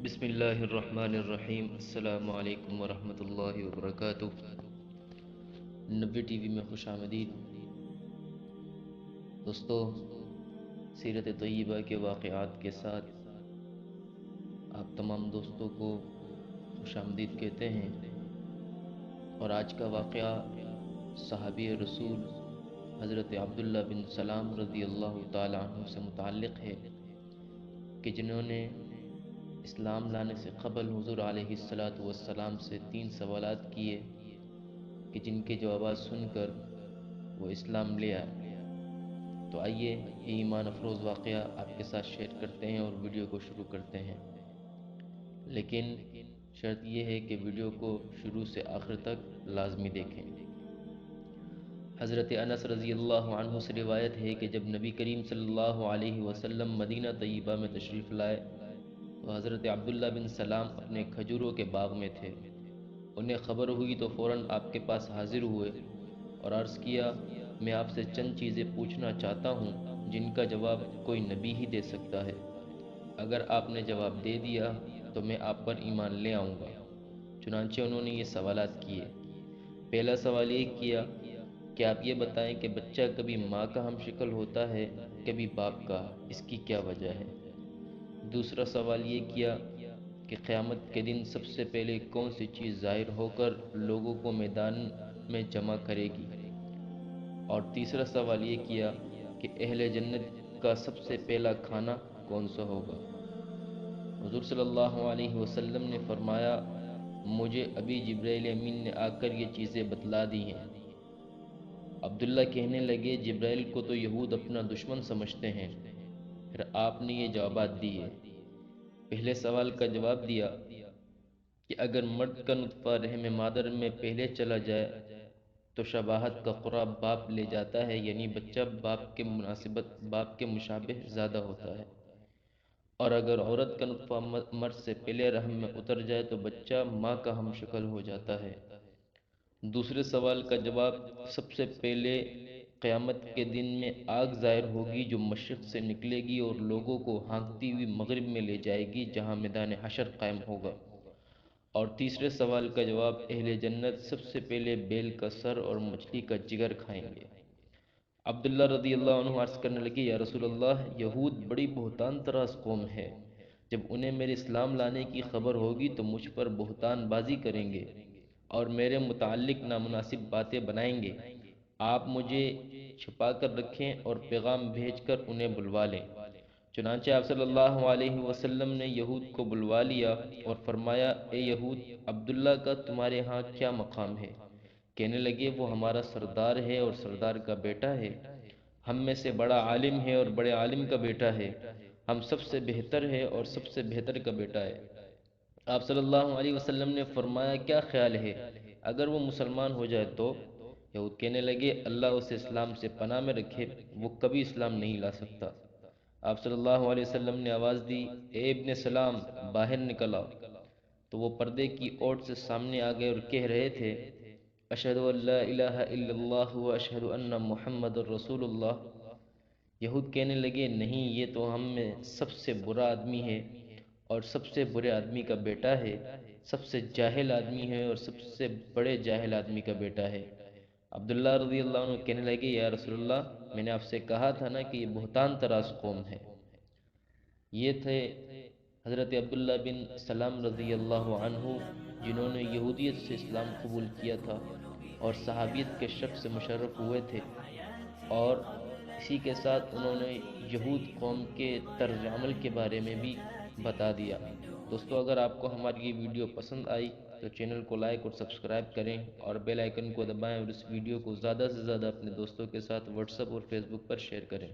بسم اللہ الرحمن الرحیم۔ السلام علیکم ورحمۃ اللہ وبرکاتہ۔ نبی ٹی وی میں خوش آمدید۔ دوستو، سیرت طیبہ کے واقعات کے ساتھ آپ تمام دوستوں کو خوش آمدید کہتے ہیں، اور آج کا واقعہ صحابی رسول حضرت عبداللہ بن سلام رضی اللہ تعالی عنہ سے متعلق ہے، کہ جنہوں نے اسلام لانے سے قبل حضور علیہ السلام سے 3 سوالات کیے، کہ جن کے جوابات سن کر وہ اسلام لے آئے۔ تو آئیے یہ ایمان افروز واقعہ آپ کے ساتھ شیئر کرتے ہیں اور ویڈیو کو شروع کرتے ہیں، لیکن شرط یہ ہے کہ ویڈیو کو شروع سے آخر تک لازمی دیکھیں۔ حضرت انس رضی اللہ عنہ سے روایت ہے کہ جب نبی کریم صلی اللہ علیہ وسلم مدینہ طیبہ میں تشریف لائے تو حضرت عبداللہ بن سلام اپنے کھجوروں کے باغ میں تھے۔ انہیں خبر ہوئی تو فوراً آپ کے پاس حاضر ہوئے اور عرض کیا، میں آپ سے چند چیزیں پوچھنا چاہتا ہوں جن کا جواب کوئی نبی ہی دے سکتا ہے۔ اگر آپ نے جواب دے دیا تو میں آپ پر ایمان لے آؤں گا۔ چنانچہ انہوں نے یہ سوالات کیے۔ پہلا سوال یہ کیا کہ آپ یہ بتائیں کہ بچہ کبھی ماں کا ہم شکل ہوتا ہے، کبھی باپ کا، اس کی کیا وجہ ہے؟ دوسرا سوال یہ کیا کہ قیامت کے دن سب سے پہلے کون سی چیز ظاہر ہو کر لوگوں کو میدان میں جمع کرے گی؟ اور تیسرا سوال یہ کیا کہ اہل جنت کا سب سے پہلا کھانا کون سا ہوگا؟ حضور صلی اللہ علیہ وسلم نے فرمایا، مجھے ابھی جبرائیل امین نے آ کر یہ چیزیں بتلا دی ہیں۔ عبداللہ کہنے لگے، جبرائیل کو تو یہود اپنا دشمن سمجھتے ہیں، پھر آپ نے یہ جوابات دیے۔ پہلے سوال کا جواب دیا کہ اگر مرد کا نطفہ رحم مادر میں پہلے چلا جائے تو شباہت کا قرآن باپ لے جاتا ہے، یعنی بچہ باپ کے مشابہ زیادہ ہوتا ہے، اور اگر عورت کا نطفہ مرد سے پہلے رحم میں اتر جائے تو بچہ ماں کا ہم شکل ہو جاتا ہے۔ دوسرے سوال کا جواب، سب سے پہلے قیامت کے دن میں آگ ظاہر ہوگی جو مشرق سے نکلے گی اور لوگوں کو ہانکتی ہوئی مغرب میں لے جائے گی جہاں میدان حشر قائم ہوگا۔ اور تیسرے سوال کا جواب، اہل جنت سب سے پہلے بیل کا سر اور مچھلی کا جگر کھائیں گے۔ عبداللہ رضی اللہ عنہ عرض کرنے لگے، یا رسول اللہ، یہود بڑی بہتان طراز قوم ہے، جب انہیں میرے اسلام لانے کی خبر ہوگی تو مجھ پر بہتان بازی کریں گے اور میرے متعلق نامناسب باتیں بنائیں گے۔ آپ مجھے چھپا کر رکھیں اور پیغام بھیج کر انہیں بلوا لیں۔ چنانچہ آپ صلی اللہ علیہ وسلم نے یہود کو بلوا لیا اور فرمایا، اے یہود، عبداللہ کا تمہارے ہاں کیا مقام ہے؟ کہنے لگے، وہ ہمارا سردار ہے اور سردار کا بیٹا ہے، ہم میں سے بڑا عالم ہے اور بڑے عالم کا بیٹا ہے، ہم سب سے بہتر ہے اور سب سے بہتر کا بیٹا ہے۔ آپ صلی اللہ علیہ وسلم نے فرمایا، کیا خیال ہے اگر وہ مسلمان ہو جائے تو؟ یہود کہنے لگے، اللہ اسے اسلام سے پناہ میں رکھے، وہ کبھی اسلام نہیں لا سکتا۔ آپ صلی اللہ علیہ وسلم نے آواز دی، اے ابن سلام، باہر نکل آؤ۔ تو وہ پردے کی اوٹ سے سامنے آ گئے اور کہہ رہے تھے، اشہد ان لا الہ الا اللہ و اشہد ان محمد الرسول اللہ۔ یہود کہنے لگے، نہیں، یہ تو ہم میں سب سے برا آدمی ہے اور سب سے برے آدمی کا بیٹا ہے، سب سے جاہل آدمی ہے اور سب سے بڑے جاہل آدمی کا بیٹا ہے۔ عبداللہ رضی اللہ عنہ کہنے لگے، یا رسول اللہ، میں نے آپ سے کہا تھا نا کہ یہ بہتان طراز قوم ہے۔ یہ تھے حضرت عبداللہ بن سلام رضی اللہ عنہ، جنہوں نے یہودیت سے اسلام قبول کیا تھا اور صحابیت کے شرف سے مشرف ہوئے تھے، اور اسی کے ساتھ انہوں نے یہود قوم کے طرز عمل کے بارے میں بھی بتا دیا۔ دوستو، اگر آپ کو ہماری یہ ویڈیو پسند آئی تو چینل کو لائک اور سبسکرائب کریں اور بیل آئیکن کو دبائیں، اور اس ویڈیو کو زیادہ سے زیادہ اپنے دوستوں کے ساتھ واٹس ایپ اور فیس بک پر شیئر کریں۔